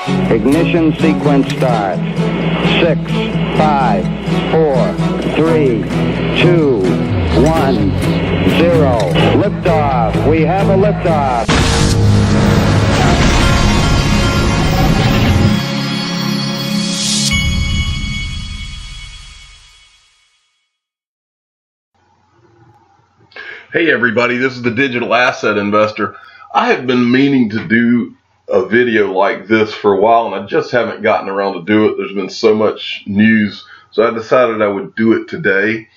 Ignition sequence starts. 6, 5, 4, 3, 2, 1, 0. Liftoff. We have a liftoff. Hey everybody, this is the Digital Asset Investor. I have been meaning to do a video like this for a while and I just haven't gotten around to do it. There's been so much news, so I decided I would do it today.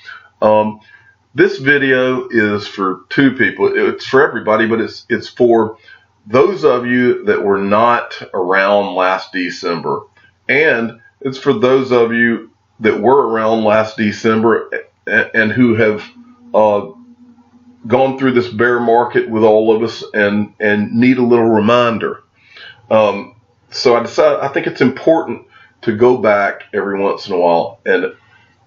This video is for two people. It's for everybody, but it's for those of you that were not around last December, and it's for those of you that were around last December and who have gone through this bear market with all of us and need a little reminder. So I decided I think it's important to go back every once in a while, and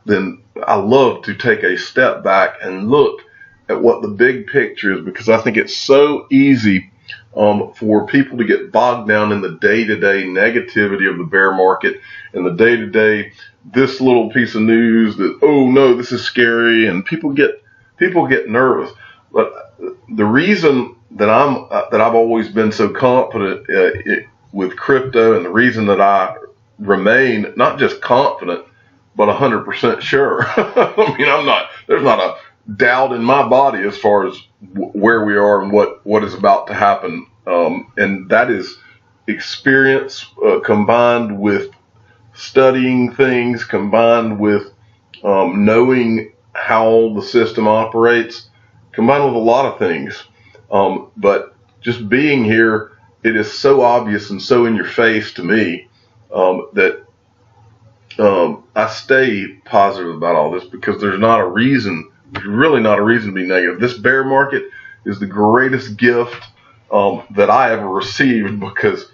then I love to take a step back and look at what the big picture is, because I think it's so easy for people to get bogged down in the day-to-day negativity of the bear market and the day-to-day this little piece of news that, oh no, this is scary, and people get nervous. But the reason that I've always been so confident with crypto, and the reason that I remain not just confident but 100% sure. I mean, there's not a doubt in my body as far as where we are and what is about to happen, and that is experience combined with studying things, combined with knowing how the system operates, combined with a lot of things. But just being here, it is so obvious and so in your face to me that I stay positive about all this, because there's really not a reason to be negative. This bear market is the greatest gift that I ever received, because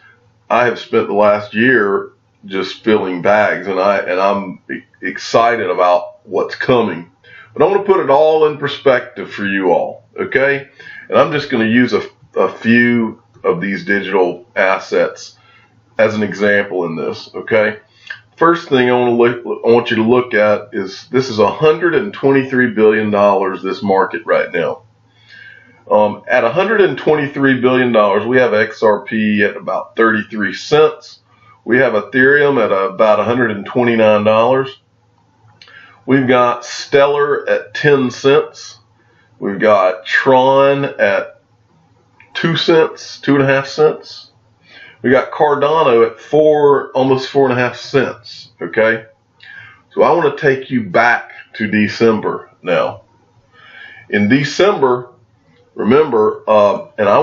I have spent the last year just filling bags, and I'm excited about what's coming. But I want to put it all in perspective for you all, okay? And I'm just going to use a few of these digital assets as an example in this, okay? First thing I want you to look at is this is $123 billion, this market right now. At $123 billion, we have XRP at about 33 cents. We have Ethereum at about $129. We've got Stellar at 10 cents. We've got Tron at 2 cents, 2.5 cents. We got Cardano at almost 4.5 cents. Okay. So I want to take you back to December now. In December, remember, and I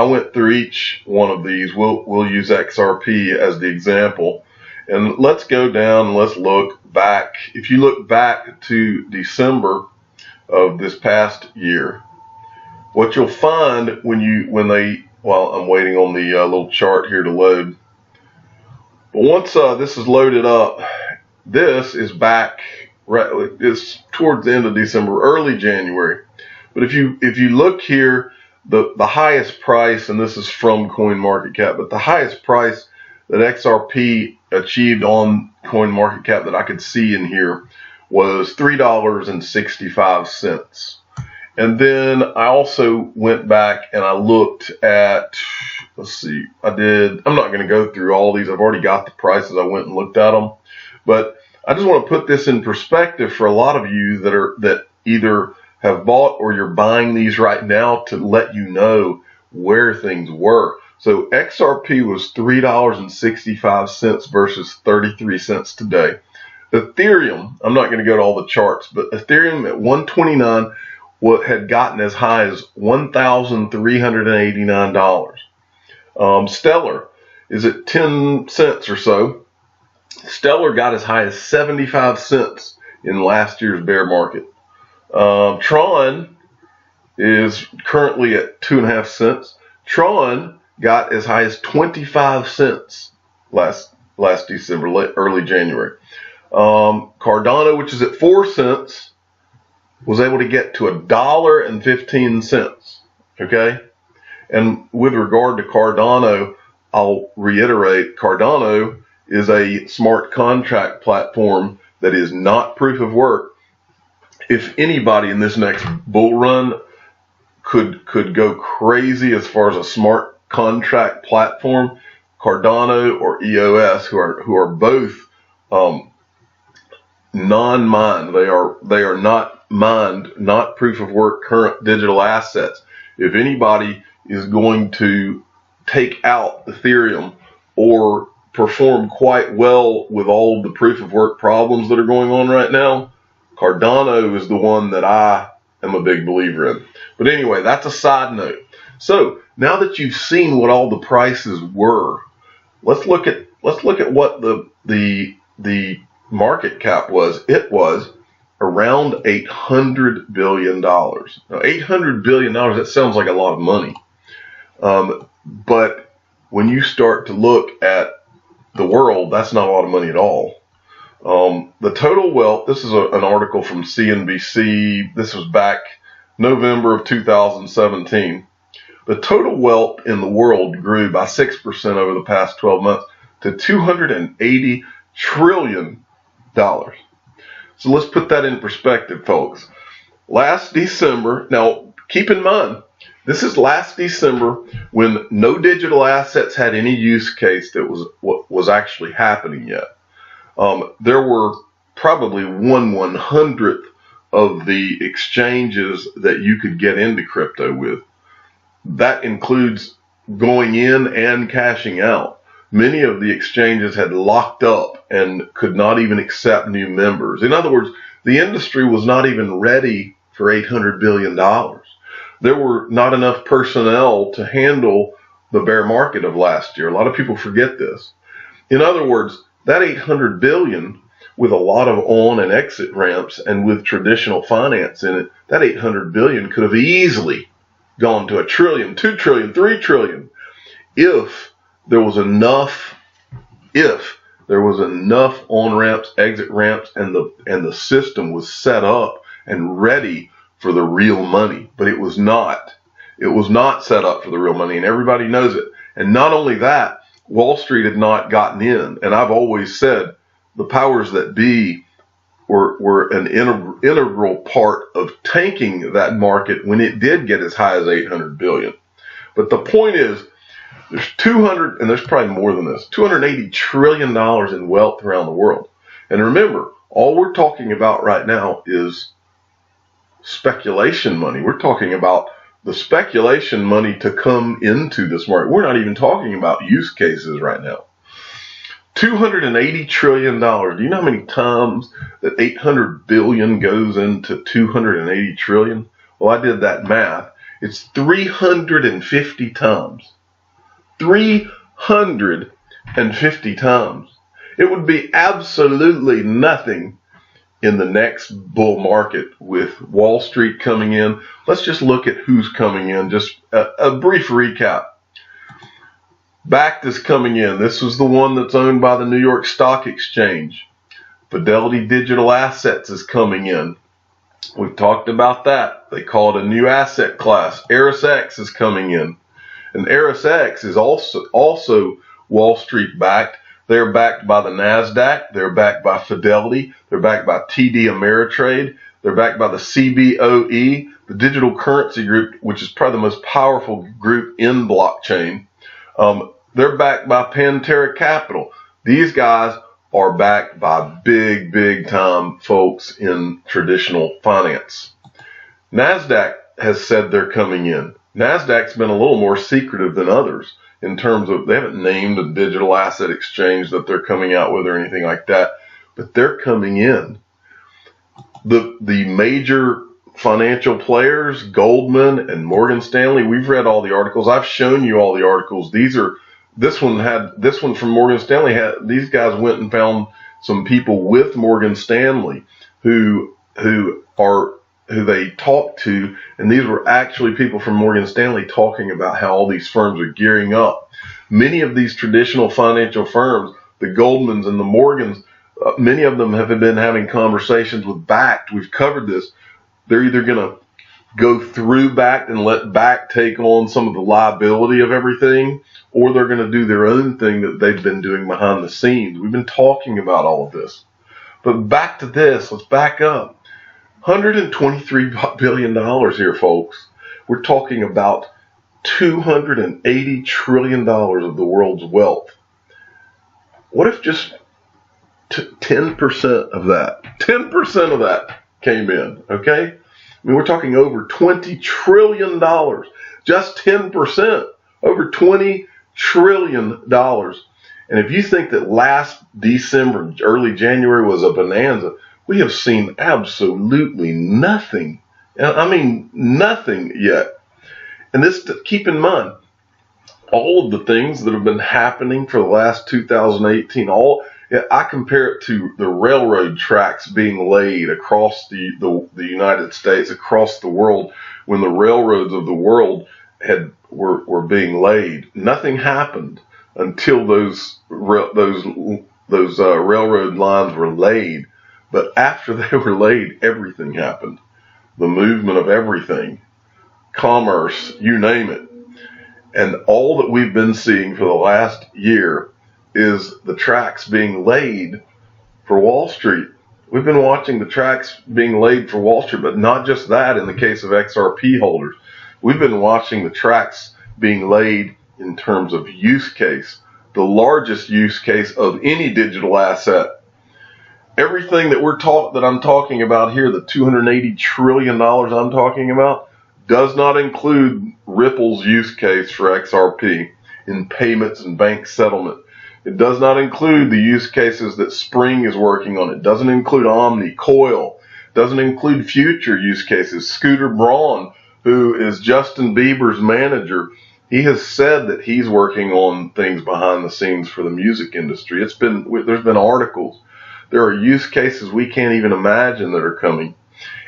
went through each one of these. We'll use XRP as the example. And let's go down and let's look back. If you look back to December of this past year, what you'll find while I'm waiting on the little chart here to load. But once this is loaded up, this is back, it's towards the end of December, early January. But if you look here, the highest price, and this is from CoinMarketCap, but the highest price that XRP achieved on CoinMarketCap that I could see in here was $3.65. And then I also went back and I looked at, let's see, I'm not going to go through all these. I've already got the prices. I went and looked at them. But I just want to put this in perspective for a lot of you that either have bought or you're buying these right now, to let you know where things were. So XRP was $3.65 versus 33 cents today. Ethereum, I'm not going to go to all the charts, but Ethereum at 129 had gotten as high as $1,389. Stellar is at 10 cents or so. Stellar got as high as 75 cents in last year's bear market. Tron is currently at 2.5 cents. Tron got as high as 25 cents last December, early January. Cardano, which is at 4 cents, was able to get to $1.15. Okay, and with regard to Cardano, I'll reiterate, Cardano is a smart contract platform that is not proof of work. If anybody in this next bull run could go crazy as far as a smart contract platform, Cardano or EOS, who are both non-mined. They are not mined, not proof of work current digital assets. If anybody is going to take out Ethereum or perform quite well with all of the proof of work problems that are going on right now, Cardano is the one that I am a big believer in. But anyway, that's a side note. So now that you've seen what all the prices were, let's look at what the market cap was. It was around $800 billion. Now, $800 billion, that sounds like a lot of money. But when you start to look at the world, that's not a lot of money at all. The total wealth, this is an article from CNBC. This was back November of 2017. The total wealth in the world grew by 6% over the past 12 months to $280 trillion. So let's put that in perspective, folks. Last December, now keep in mind, this is last December when no digital assets had any use case that was actually happening yet. There were probably 1/100th of the exchanges that you could get into crypto with. That includes going in and cashing out. Many of the exchanges had locked up and could not even accept new members. In other words, the industry was not even ready for $800 billion. There were not enough personnel to handle the bear market of last year. A lot of people forget this. In other words, that $800 billion, with a lot of on and exit ramps and with traditional finance in it, that $800 billion could have easily gone to $1 trillion, $2 trillion, $3 trillion if there was enough on ramps, exit ramps, and the system was set up and ready for the real money. But it was not. It was not set up for the real money, and everybody knows it. And not only that, Wall Street had not gotten in. And I've always said the powers that be were an integral part of tanking that market when it did get as high as $800 billion. But the point is, there's 200, and there's probably more than this, $280 trillion in wealth around the world. And remember, all we're talking about right now is speculation money. We're talking about the speculation money to come into this market. We're not even talking about use cases right now. $280 trillion. Do you know how many times that 800 billion goes into 280 trillion? Well, I did that math. It's 350 times. 350 times. It would be absolutely nothing in the next bull market with Wall Street coming in. Let's just look at who's coming in. Just a brief recap. Bakkt is coming in. This was the one that's owned by the New York Stock Exchange. Fidelity Digital Assets is coming in. We've talked about that. They call it a new asset class. XRP is coming in. And XRP is also Wall Street backed. They're backed by the NASDAQ. They're backed by Fidelity. They're backed by TD Ameritrade. They're backed by the CBOE, the Digital Currency Group, which is probably the most powerful group in blockchain. They're backed by Pantera Capital. These guys are backed by big time folks in traditional finance. NASDAQ has said they're coming in. NASDAQ's been a little more secretive than others in terms of they haven't named a digital asset exchange that they're coming out with or anything like that, but they're coming in. The major financial players, Goldman and Morgan Stanley, we've read all the articles. I've shown you all the articles. This one from Morgan Stanley these guys went and found some people with Morgan Stanley who they talked to, and these were actually people from Morgan Stanley talking about how all these firms are gearing up. Many of these traditional financial firms, the Goldmans and the Morgans, many of them have been having conversations with Bakkt. We've covered this. They're either going to go through back and let back take on some of the liability of everything, or they're going to do their own thing that they've been doing behind the scenes. We've been talking about all of this. But back to this, let's back up. $123 billion here, folks. We're talking about $280 trillion of the world's wealth. What if just 10% of that came in, okay? I mean, we're talking over $20 trillion, just 10%, over $20 trillion. And if you think that last December, early January was a bonanza, we have seen absolutely nothing. I mean, nothing yet. And this, keep in mind, all of the things that have been happening for the last 2018, I compare it to the railroad tracks being laid across the United States, across the world, when the railroads of the world were being laid. Nothing happened until those railroad lines were laid. But after they were laid, everything happened. The movement of everything, commerce, you name it. And all that we've been seeing for the last year is the tracks being laid for Wall Street. We've been watching the tracks being laid for Wall Street, but not just that in the case of XRP holders. We've been watching the tracks being laid in terms of use case, the largest use case of any digital asset. Everything that I'm talking about here, the $280 trillion I'm talking about, does not include Ripple's use case for XRP in payments and bank settlement. It does not include the use cases that Spring is working on. It doesn't include Omni, Coil. It doesn't include future use cases. Scooter Braun, who is Justin Bieber's manager, he has said that he's working on things behind the scenes for the music industry. There's been articles. There are use cases we can't even imagine that are coming.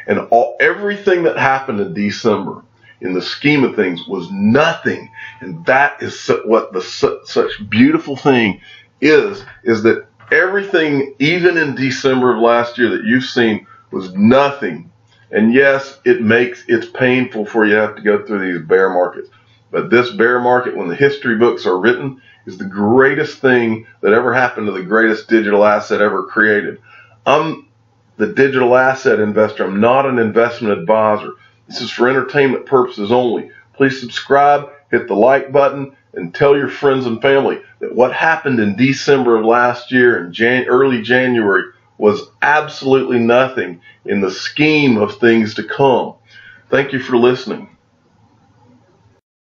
And everything that happened in December, in the scheme of things, was nothing. And that is what such beautiful thing is that everything, even in December of last year, that you've seen was nothing. And yes, it's painful for you to have to go through these bear markets. But this bear market, when the history books are written, is the greatest thing that ever happened to the greatest digital asset ever created. I'm the digital asset investor. I'm not an investment advisor. This is for entertainment purposes only. Please subscribe, hit the like button, and tell your friends and family that what happened in December of last year and early January was absolutely nothing in the scheme of things to come. Thank you for listening.